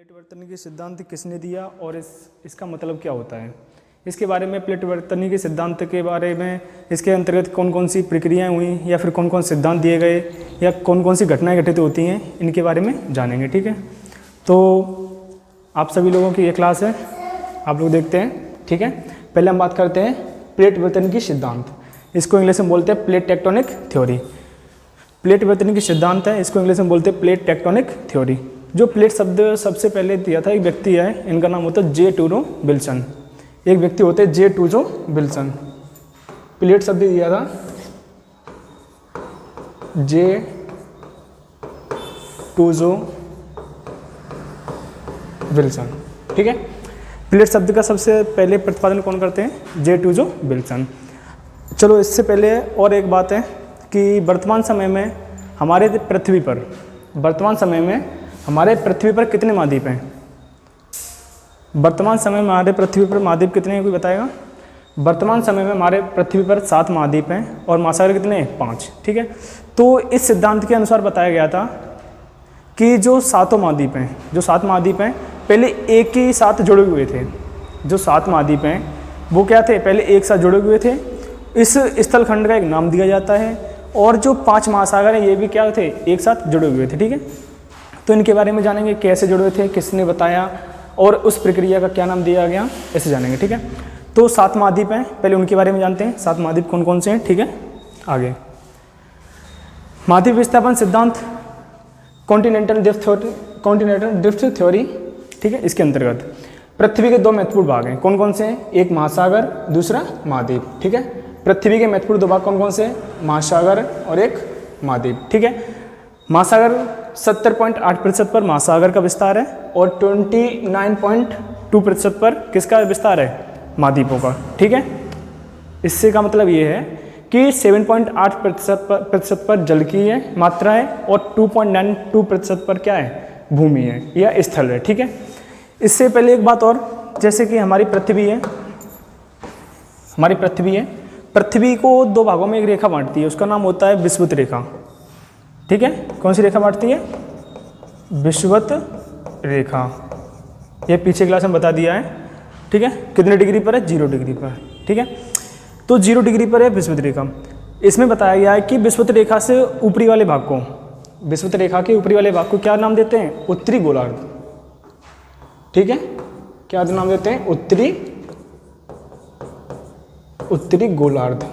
Plate वर्तनी सिद्धांत किसने दिया और इसका मतलब क्या होता है, इसके बारे में, प्लेट वर्तनी के सिद्धांत के बारे में, इसके अंतर्गत कौन कौन सी प्रक्रियाएं हुई या फिर कौन कौन सिद्धांत दिए गए या कौन कौन सी घटनाएं घटित होती हैं, इनके बारे में जानेंगे। ठीक है, तो आप सभी लोगों की ये क्लास है, आप लोग देखते हैं। ठीक है, पहले हम बात करते हैं प्लेट वर्तनी की सिद्धांत। इसको इंग्लिश में बोलते हैं प्लेट टेक्टोनिक थ्योरी। प्लेट वर्तनी की सिद्धांत है, इसको इंग्लिश में बोलते हैं प्लेट टेक्टोनिक थ्योरी। जो प्लेट शब्द सबसे पहले दिया था एक व्यक्ति है, इनका नाम होता है जे टूरो विल्सन। एक व्यक्ति होते हैं जे टूरो विल्सन। प्लेट शब्द दिया था जे टूरो विल्सन। ठीक है, प्लेट शब्द का सबसे पहले प्रतिपादन कौन करते हैं? जे टूरो विल्सन। चलो, इससे पहले और एक बात है कि वर्तमान समय में हमारे पृथ्वी पर कितने महाद्वीप हैं? वर्तमान समय में हमारे पृथ्वी पर महाद्वीप कितने हैं, कोई बताएगा? वर्तमान समय में हमारे पृथ्वी पर 7 महाद्वीप हैं और महासागर कितने हैं? 5। ठीक है, तो इस सिद्धांत के अनुसार बताया गया था कि जो 7 महाद्वीप हैं पहले एक ही साथ जुड़े हुए थे। जो 7 महाद्वीप हैं वो क्या थे? पहले एक साथ जुड़े हुए थे। इस स्थलखंड का एक नाम दिया जाता है। और जो 5 महासागर हैं ये भी क्या थे? एक साथ जुड़े हुए थे। ठीक है, तो इनके बारे में जानेंगे, कैसे जुड़े हुए थे, किसने बताया और उस प्रक्रिया का क्या नाम दिया गया, ऐसे जानेंगे। ठीक है, तो 7 महाद्वीप हैं, पहले उनके बारे में जानते हैं। 7 महाद्वीप कौन कौन से हैं? ठीक है, आगे महाद्वीप विस्थापन सिद्धांत, कॉन्टिनेंटल ड्रिफ्ट थ्योरी। ठीक है, इसके अंतर्गत पृथ्वी के 2 महत्वपूर्ण भाग हैं। कौन कौन से हैं? एक महासागर, दूसरा महाद्वीप। ठीक है, पृथ्वी के महत्वपूर्ण 2 भाग कौन कौन से हैं? महासागर और एक महाद्वीप। ठीक है, महासागर 70.8% पर महासागर का विस्तार है और 29.2% पर किसका विस्तार है? महाद्वीपों का। ठीक है, इससे का मतलब ये है कि 7.8% पर जल की है मात्रा है और 2.92% पर क्या है? भूमि है या स्थल है। ठीक है, इससे पहले एक बात और, जैसे कि हमारी पृथ्वी है, पृथ्वी को 2 भागों में एक रेखा बांटती है, उसका नाम होता है विषुवत रेखा। ठीक है, कौन सी रेखा बांटती है? विषुवत रेखा। ये पीछे क्लास में बता दिया है। ठीक है, कितने डिग्री पर है? 0 डिग्री पर। ठीक है, तो 0 डिग्री पर है विषुवत रेखा। इसमें बताया गया है कि विषुवत रेखा से ऊपरी वाले भाग को, विषुवत रेखा के ऊपरी वाले भाग को क्या नाम देते हैं? उत्तरी गोलार्ध। ठीक है, क्या नाम देते हैं? उत्तरी गोलार्ध।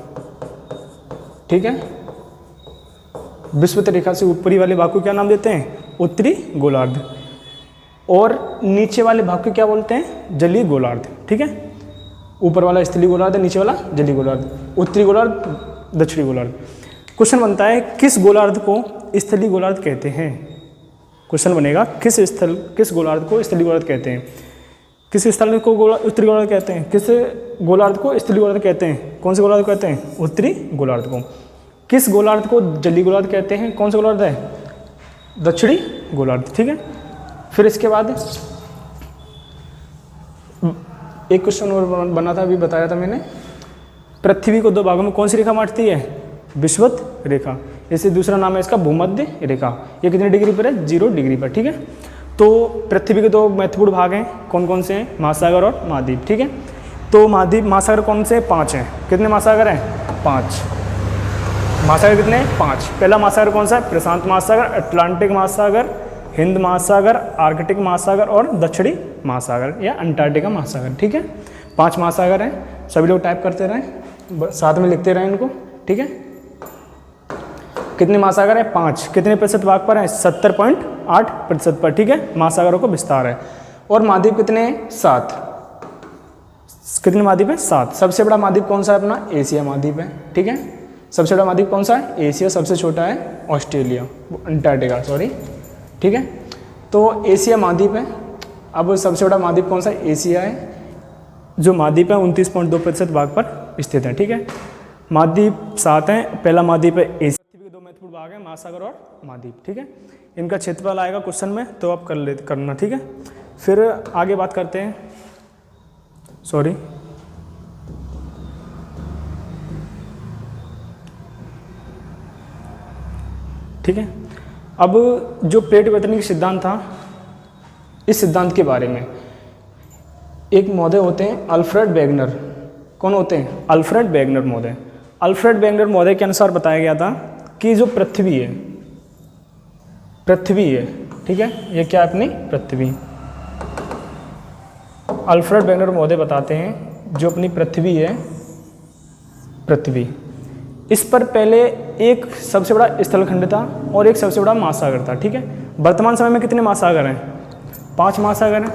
ठीक है, विषुवत रेखा से ऊपरी वाले भाग को क्या नाम देते हैं? उत्तरी गोलार्ध। और नीचे वाले भाग को क्या बोलते हैं? जलीय गोलार्ध। ठीक है, ऊपर वाला स्थलीय गोलार्ध है, नीचे वाला जलीय गोलार्ध। उत्तरी गोलार्ध, दक्षिणी गोलार्ध। क्वेश्चन बनता है किस गोलार्ध को स्थलीय गोलार्ध कहते हैं? क्वेश्चन बनेगा किस गोलार्ध को स्थलीय गोलार्ध कहते हैं? किस स्थल को उत्तरी गोलार्ध कहते हैं? किस गोलार्ध को स्थलीय गोलार्ध कहते हैं? कौन से गोलार्ध कहते हैं? उत्तरी गोलार्ध को। किस गोलार्ध को जलीय गोलार्ध कहते हैं? कौन सा गोलार्ध है? दक्षिणी गोलार्ध। ठीक है, फिर इसके बाद एक क्वेश्चन और बना था, अभी बताया था मैंने। पृथ्वी को 2 भागों में कौन सी रेखा बांटती है? विषुवत रेखा। इसे दूसरा नाम है इसका भूमध्य रेखा। ये कितने डिग्री पर है? 0 डिग्री पर। ठीक है, तो पृथ्वी के 2 महत्वपूर्ण भाग हैं, कौन कौन से हैं? महासागर और महाद्वीप। ठीक है, तो महासागर कौन से? 5 हैं। कितने महासागर हैं? 5 महासागर। कितने? 5। पहला महासागर कौन सा है? प्रशांत महासागर, अटलांटिक महासागर, हिंद महासागर, आर्कटिक महासागर और दक्षिणी महासागर या अंटार्कटिका महासागर। ठीक है, 5 महासागर हैं। सभी लोग टाइप करते रहें, साथ में लिखते रहें इनको। ठीक है, कितने महासागर है? 5। कितने प्रतिशत भाग पर है? 70.8% पर। ठीक है, महासागरों का विस्तार है। और महाद्वीप कितने हैं? 7। कितने महाद्वीप हैं? 7। सबसे बड़ा महाद्वीप कौन सा है अपना? एशिया महाद्वीप है। ठीक है, सबसे बड़ा महाद्वीप कौन सा है? एशिया। सबसे छोटा है ऑस्ट्रेलिया, अंटार्कटिका, सॉरी। ठीक है, तो एशिया महाद्वीप है। अब सबसे बड़ा महाद्वीप कौन सा है? एशिया है। जो महाद्वीप है 29.2% भाग पर स्थित है। ठीक है, महाद्वीप 7 हैं। पहला महाद्वीप है एशिया। पृथ्वी के 2 महत्वपूर्ण भाग हैं, महासागर और महाद्वीप। ठीक है, इनका क्षेत्रफल आएगा क्वेश्चन में, तो आप करना। ठीक है, फिर आगे बात करते हैं। सॉरी, ठीक है, अब जो प्लेट वर्तनी का सिद्धांत था, इस सिद्धांत के बारे में। एक महोदय होते हैं अल्फ्रेड वेगनर। कौन होते हैं? अल्फ्रेड वेगनर महोदय। अल्फ्रेड वेगनर महोदय के अनुसार बताया गया था कि जो पृथ्वी है, ठीक है, ये क्या है? अपनी पृथ्वी। अल्फ्रेड वेगनर महोदय बताते हैं जो अपनी पृथ्वी है, पृथ्वी, इस पर पहले एक सबसे बड़ा स्थलखंड था और एक सबसे बड़ा महासागर था। ठीक है, वर्तमान समय में कितने महासागर हैं? 5 महासागर हैं।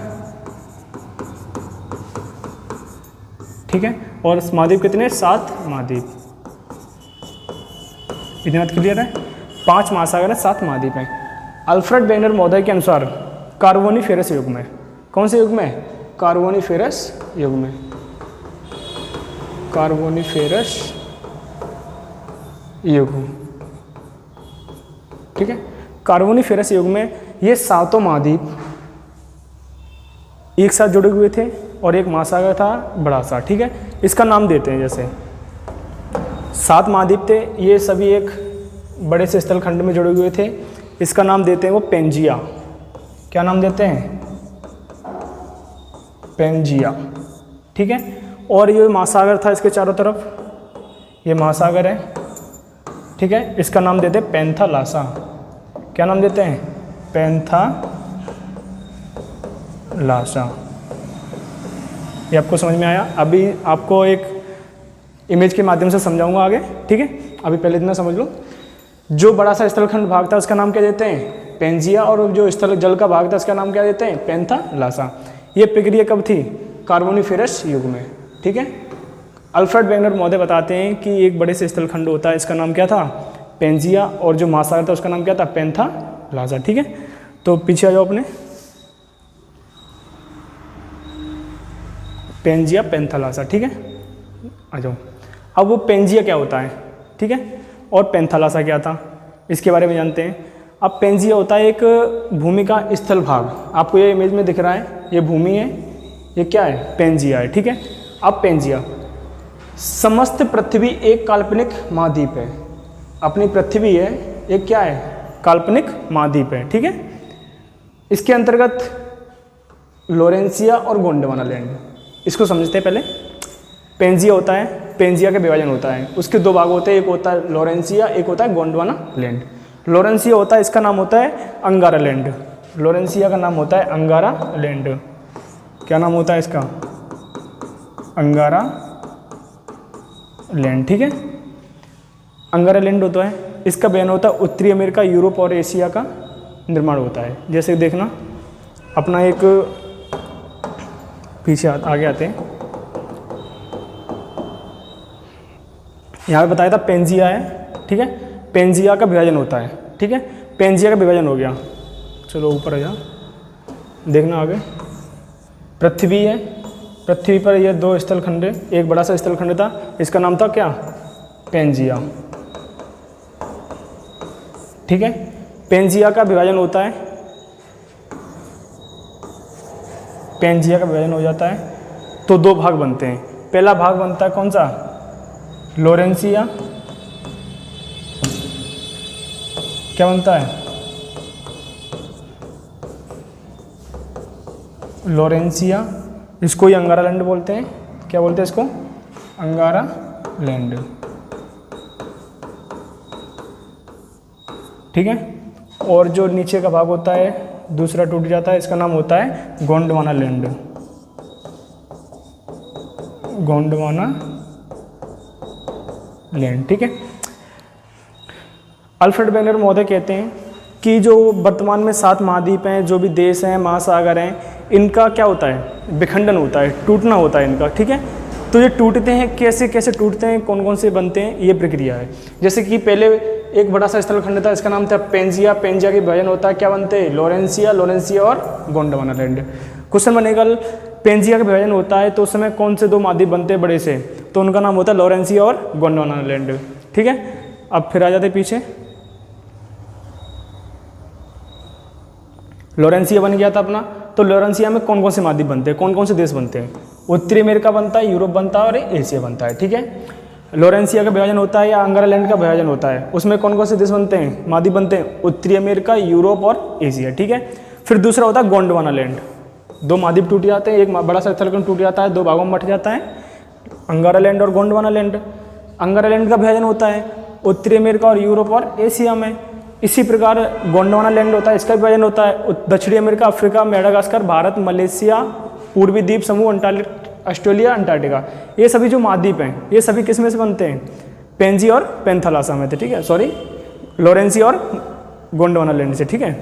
ठीक है, और महाद्वीप कितने? 7 महाद्वीप। इतनी बात क्लियर है? 5 महासागर हैं, 7 महाद्वीप हैं। अल्फ्रेड वेगनर महोदय के अनुसार कार्बोनिफेरस युग में, कौन से युग में? कार्बोनिफेरस युग में। कार्बोनिफेरस युग, ठीक है, कार्बोनिफेरस युग में ये 7 महाद्वीप एक साथ जुड़े हुए थे और एक महासागर था बड़ा सा। ठीक है, इसका नाम देते हैं, जैसे 7 महाद्वीप थे, ये सभी एक बड़े से स्थलखंड में जुड़े हुए थे, इसका नाम देते हैं वो पेंजिया। क्या नाम देते हैं? पेंजिया। ठीक है, और ये महासागर था इसके चारों तरफ, ये महासागर है। ठीक है, इसका नाम देते हैं पैंथालासा। क्या नाम देते हैं? पैंथालासा। ये आपको समझ में आया? अभी आपको एक इमेज के माध्यम से समझाऊंगा आगे। ठीक है, अभी पहले इतना समझ लो। जो बड़ा सा स्थलखंड भाग था उसका नाम क्या देते हैं? पेंजिया, और जो स्थल जल का भाग था उसका नाम क्या देते हैं? पैंथालासा। ये प्रक्रिया कब थी? कार्बोनिफेरस युग में। ठीक है, अल्फ्रेड वेगनर महोदय बताते हैं कि एक बड़े से स्थलखंड होता है, इसका नाम क्या था? पेंजिया, और जो महासागर था उसका नाम क्या था? पैंथालासा। ठीक है, तो पीछे आ जाओ अपने। Pangaea, Panthalassa. ठीक है, आ जाओ। अब वो पेंजिया क्या होता है? ठीक है, और पैंथालासा क्या था, इसके बारे में जानते हैं। अब पेंजिया होता है एक भूमि का स्थल भाग। आपको ये इमेज में दिख रहा है, ये भूमि है, ये क्या है? पेंजिया है। ठीक है, अब पेंजिया, समस्त पृथ्वी एक काल्पनिक महाद्वीप है। अपनी पृथ्वी है, एक क्या है? काल्पनिक महाद्वीप है। ठीक है, इसके अंतर्गत लोरेंसिया और गोंडवाना लैंड, इसको समझते हैं पहले। पेंजिया होता है, पेंजिया का विभाजन होता है, उसके 2 भाग होते हैं, एक होता है लोरेंसिया, एक होता है गोंडवाना लैंड। लोरेंसिया होता है, इसका नाम होता है अंगारा लैंड। लोरेंसिया का नाम होता है अंगारा लैंड। क्या नाम होता है इसका? अंगारा लैंड। ठीक है, अंगारा लैंड होता है, इसका बयान होता है उत्तरी अमेरिका, यूरोप और एशिया का निर्माण होता है। जैसे देखना, अपना एक पीछे आगे आते हैं, यहाँ पे बताया था पेंजिया है। ठीक है, पेंजिया का विभाजन होता है। ठीक है, पेंजिया का विभाजन हो गया। चलो ऊपर आ जा, देखना आगे। पृथ्वी है, पृथ्वी पर ये 2 स्थलखंड, एक बड़ा सा स्थलखंड था, इसका नाम था क्या? पेंजिया। ठीक है, पेंजिया का विभाजन होता है, पेंजिया का विभाजन हो जाता है तो 2 भाग बनते हैं। पहला भाग बनता है कौन सा? लोरेंसिया। क्या बनता है? लोरेंसिया। इसको ही अंगारा लैंड बोलते हैं। क्या बोलते हैं इसको? अंगारा लैंड। ठीक है, और जो नीचे का भाग होता है दूसरा टूट जाता है, इसका नाम होता है गोंडवाना लैंड। गोंडवाना लैंड। ठीक है, अल्फ्रेड वेगनर महोदय कहते हैं कि जो वर्तमान में 7 महाद्वीप हैं, जो भी देश हैं, महासागर हैं, इनका क्या होता है? विखंडन होता है, टूटना होता है इनका। ठीक है, तो ये टूटते हैं, कैसे कैसे टूटते हैं, कौन कौन से बनते हैं, ये प्रक्रिया है। जैसे कि पहले एक बड़ा सा स्थलखंड था, इसका नाम था पेंजिया। पेंजिया के विभाजन होता है, क्या बनते हैं? लोरेंसिया, लोरेंसिया और गोंडवाना लैंड। क्वेश्चन बनेगा, पेंजिया का विभाजन होता है तो उस समय कौन से 2 महाद्वीप बनते हैं बड़े से? तो उनका नाम होता है लोरेंसिया और गोंडवाना लैंड। ठीक है, अब फिर आ जाते पीछे। लोरेंसिया बन गया था अपना, तो लोरेंसिया में कौन कौन से महाद्वीप बनते हैं, कौन कौन से देश बनते हैं? उत्तरी अमेरिका बनता है, यूरोप बनता है और एशिया बनता है। ठीक है, लोरेंसिया का विभाजन होता है या अंगारा लैंड का विभाजन होता है, उसमें कौन कौन से देश बनते हैं, महाद्वीप बनते हैं? उत्तरी अमेरिका, यूरोप और एशिया। ठीक है, फिर दूसरा होता है गोंडवाना लैंड, 2 महाद्वीप टूट जाते हैं, एक बड़ा सा स्थलखंड टूट जाता है, 2 भागों में बट जाता है, अंगारा लैंड और गोंडवाना लैंड। अंगारा लैंड का विभाजन होता है उत्तरी अमेरिका और यूरोप और एशिया में। इसी प्रकार गोंडवाना लैंड होता है, इसका विभाजन होता है दक्षिणी America, Africa, Madagascar, Bharat, Malaysia, पूर्वी द्वीप समूह, ऑस्ट्रेलिया, अंटार्कटिका। ये सभी जो महाद्वीप हैं ये सभी किस में से बनते हैं? पेंजी और पेंथालासा में थे, ठीक है, सॉरी लॉरेंसिया और गोंडवाना लैंड से, ठीक है।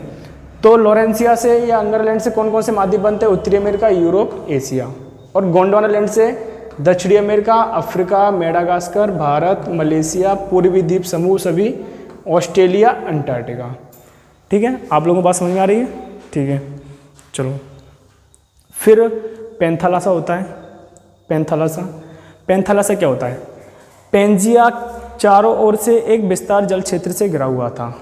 तो लॉरेंसिया से या अंगारा लैंड से कौन कौन से महाद्वीप बनते हैं? उत्तरी अमेरिका, यूरोप, एशिया। और गोंडवाना लैंड से दक्षिणी America, Africa, Madagascar, Bharat, Malaysia, पूर्वी द्वीप समूह सभी, ऑस्ट्रेलिया, अंटार्कटिका, ठीक है। आप लोगों को बात समझ में आ रही है? ठीक है, चलो। फिर पेंथालासा होता है। पेंथालासा क्या होता है? पेंजिया चारों ओर से एक विस्तार जल क्षेत्र से घिरा हुआ था।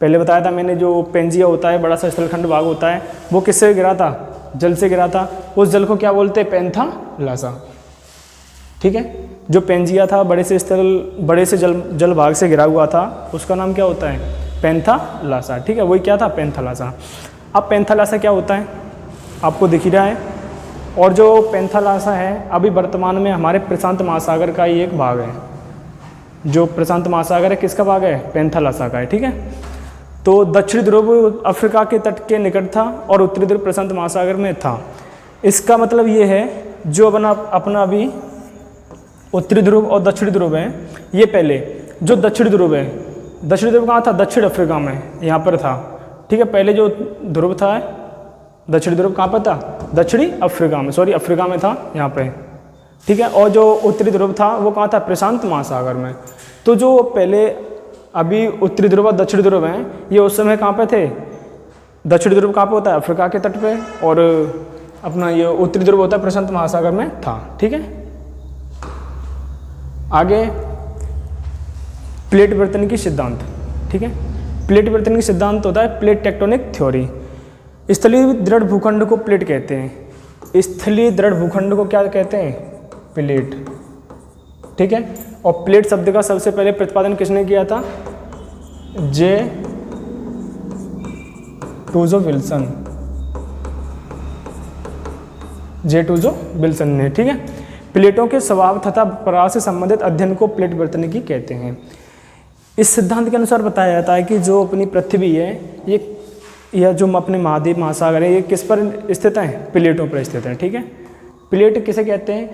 पहले बताया था मैंने, जो पेंजिया होता है बड़ा सा स्थलखंड भाग होता है, वो किससे घिरा था? जल से घिरा था। उस जल को क्या बोलते हैं? पेंथालासा, ठीक है। जो पेंजिया था बड़े से जल भाग से घिरा हुआ था, उसका नाम क्या होता है? पेंथालासा, ठीक है। वही क्या था? पेंथालासा। अब पेंथालासा क्या होता है आपको दिख ही रहा है। और जो पेंथालासा है अभी वर्तमान में हमारे प्रशांत महासागर का ही एक भाग है। जो प्रशांत महासागर है किसका भाग है? पेंथालासा का है, ठीक है। तो दक्षिणी ध्रुव अफ्रीका के तट के निकट था और उत्तरी ध्रुव प्रशांत महासागर में था। इसका मतलब ये है जो अपना अभी उत्तरी ध्रुव और दक्षिणी ध्रुव है, ये पहले जो दक्षिणी ध्रुव है, दक्षिणी ध्रुव कहाँ था? दक्षिण अफ्रीका में, यहाँ पर था, ठीक है। पहले जो ध्रुव था दक्षिणी ध्रुव कहाँ पर था? दक्षिणी अफ्रीका में, सॉरी अफ्रीका में था यहाँ पे, ठीक है। और जो उत्तरी ध्रुव था वो कहाँ था? प्रशांत महासागर में। तो जो पहले अभी उत्तरी ध्रुव और दक्षिणी ध्रुव हैं ये उस समय कहाँ पे थे? दक्षिणी ध्रुव कहाँ पे होता है? अफ्रीका के तट पे, और अपना ये उत्तरी ध्रुव होता है प्रशांत महासागर में था, ठीक है। आगे प्लेट विवर्तन की सिद्धांत, ठीक है। प्लेट विवर्तन की सिद्धांत होता है प्लेट टेक्टोनिक थ्योरी। स्थलीय दृढ़ भूखंड को प्लेट कहते हैं। स्थलीय दृढ़ भूखंड को क्या कहते हैं? प्लेट, ठीक है। और प्लेट शब्द का सबसे पहले प्रतिपादन किसने किया था? जे टूजो विल्सन ने, ठीक है। प्लेटों के स्वभाव तथा प्रवाह से संबंधित अध्ययन को प्लेट विवर्तन की कहते हैं। इस सिद्धांत के अनुसार बताया जाता है कि जो अपनी पृथ्वी है ये या जो अपने महाद्वीप महासागर है ये किस पर स्थित है? प्लेटों पर स्थित है, ठीक है। प्लेट किसे कहते हैं?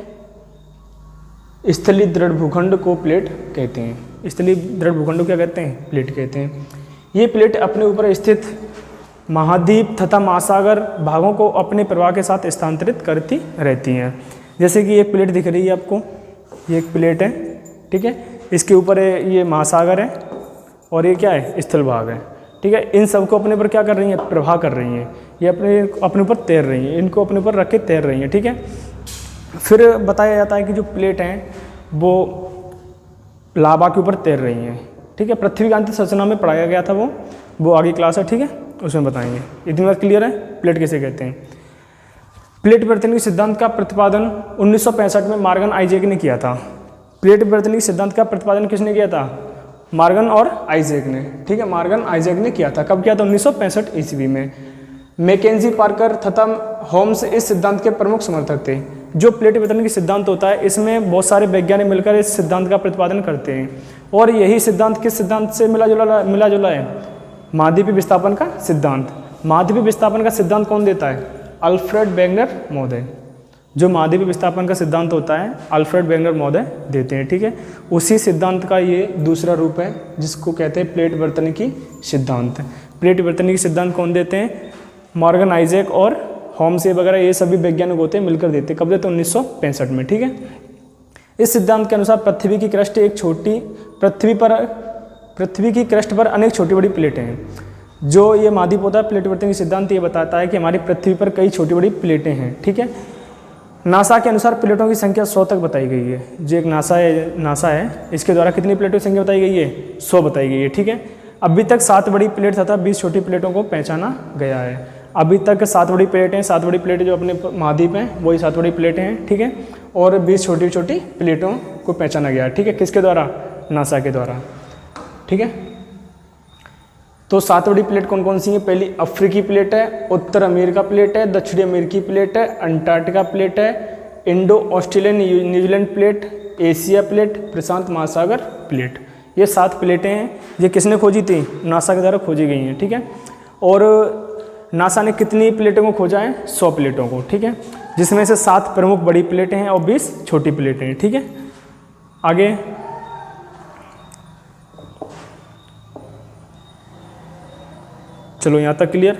स्थलीय दृढ़ भूखंड को प्लेट कहते हैं। स्थलीय दृढ़ भूखंड को क्या कहते हैं? प्लेट कहते हैं। ये प्लेट अपने ऊपर स्थित महाद्वीप तथा महासागर भागों को अपने प्रवाह के साथ स्थानांतरित करती रहती हैं। जैसे कि एक प्लेट दिख रही है आपको, ये एक प्लेट है, ठीक है। इसके ऊपर ये महासागर है और ये क्या है? स्थल भाग है, ठीक है। इन सबको अपने ऊपर क्या कर रही हैं? प्रवाह कर रही हैं। ये अपने ऊपर तैर रही हैं, इनको अपने ऊपर रख के तैर रही हैं, ठीक है। फिर बताया जाता है कि जो प्लेट हैं वो लावा के ऊपर तैर रही हैं, ठीक है। पृथ्वी कांति संरचना में पढ़ाया गया था वो आगे क्लास है, ठीक है, उसमें बताएंगे। इतनी बात क्लियर है? प्लेट किसे कहते हैं? प्लेट विवर्तन के सिद्धांत का प्रतिपादन 1965 में मॉर्गन आइजैक ने किया था। प्लेट विवर्तन के सिद्धांत का प्रतिपादन किसने किया था? मॉर्गन और आइजैक ने, ठीक है। मॉर्गन आइजैक ने किया था। कब किया था? 1965 ईस्वी में। मैकेंजी, पार्कर तथा होम्स इस सिद्धांत के प्रमुख समर्थक थे। जो प्लेट विवर्तन की सिद्धांत होता है इसमें बहुत सारे वैज्ञानिक मिलकर इस सिद्धांत का प्रतिपादन करते हैं। और यही सिद्धांत किस सिद्धांत से मिला जुला है? महाद्वीपीय विस्थापन का सिद्धांत। महाद्वीपीय विस्थापन का सिद्धांत कौन देता है? अल्फ्रेड वेगनर महोदय। जो महाद्वीपीय विस्थापन का सिद्धांत होता है अल्फ्रेड वेगनर महोदय देते हैं, ठीक है। उसी सिद्धांत का ये दूसरा रूप है जिसको कहते हैं प्लेट विवर्तन की सिद्धांत। प्लेट विवर्तन की सिद्धांत कौन देते हैं? मॉर्गन आइजैक और होम्स वगैरह ये सभी वैज्ञानिक होते हैं मिलकर देते हैं। कब देते हैं? 1965 में, ठीक है। इस सिद्धांत के अनुसार पृथ्वी की क्रस्ट एक छोटी पृथ्वी की क्रस्ट पर अनेक छोटी बड़ी प्लेटें हैं। जो ये महाद्वीप होता है प्लेट विवर्तन की सिद्धांत ये बताता है कि हमारी पृथ्वी पर कई छोटी बड़ी प्लेटें हैं, ठीक है। नासा के अनुसार प्लेटों की संख्या 100 तक बताई गई है। जो एक नासा है इसके द्वारा कितनी प्लेटों की संख्या बताई गई है? 100 बताई गई है, ठीक है। अभी तक 7 बड़ी प्लेट तथा 20 छोटी प्लेटों को पहचाना गया है। अभी तक 7 बड़ी प्लेटें, 7 बड़ी प्लेटें जो अपने महाद्वीप हैं वही 7 बड़ी प्लेटें हैं, ठीक है। और 20 छोटी छोटी प्लेटों को पहचाना गया है, ठीक है। किसके द्वारा? नासा के द्वारा, ठीक है। तो 7 बड़ी प्लेट कौन कौन सी हैं? पहली अफ्रीकी प्लेट है, उत्तर अमेरिका प्लेट है, दक्षिणी अमेरिकी प्लेट है, अंटार्कटिका प्लेट है, Indo Australian New Zealand plate, Asia plate, प्रशांत महासागर प्लेट। ये 7 प्लेटें हैं। ये किसने खोजी थी? नासा के द्वारा खोजी गई हैं, ठीक है। और नासा ने कितनी प्लेटों को खोजा है? 100 प्लेटों को, ठीक है, जिसमें से 7 प्रमुख बड़ी प्लेटें हैं और 20 छोटी प्लेटें हैं, ठीक है। आगे चलो यहाँ तक क्लियर।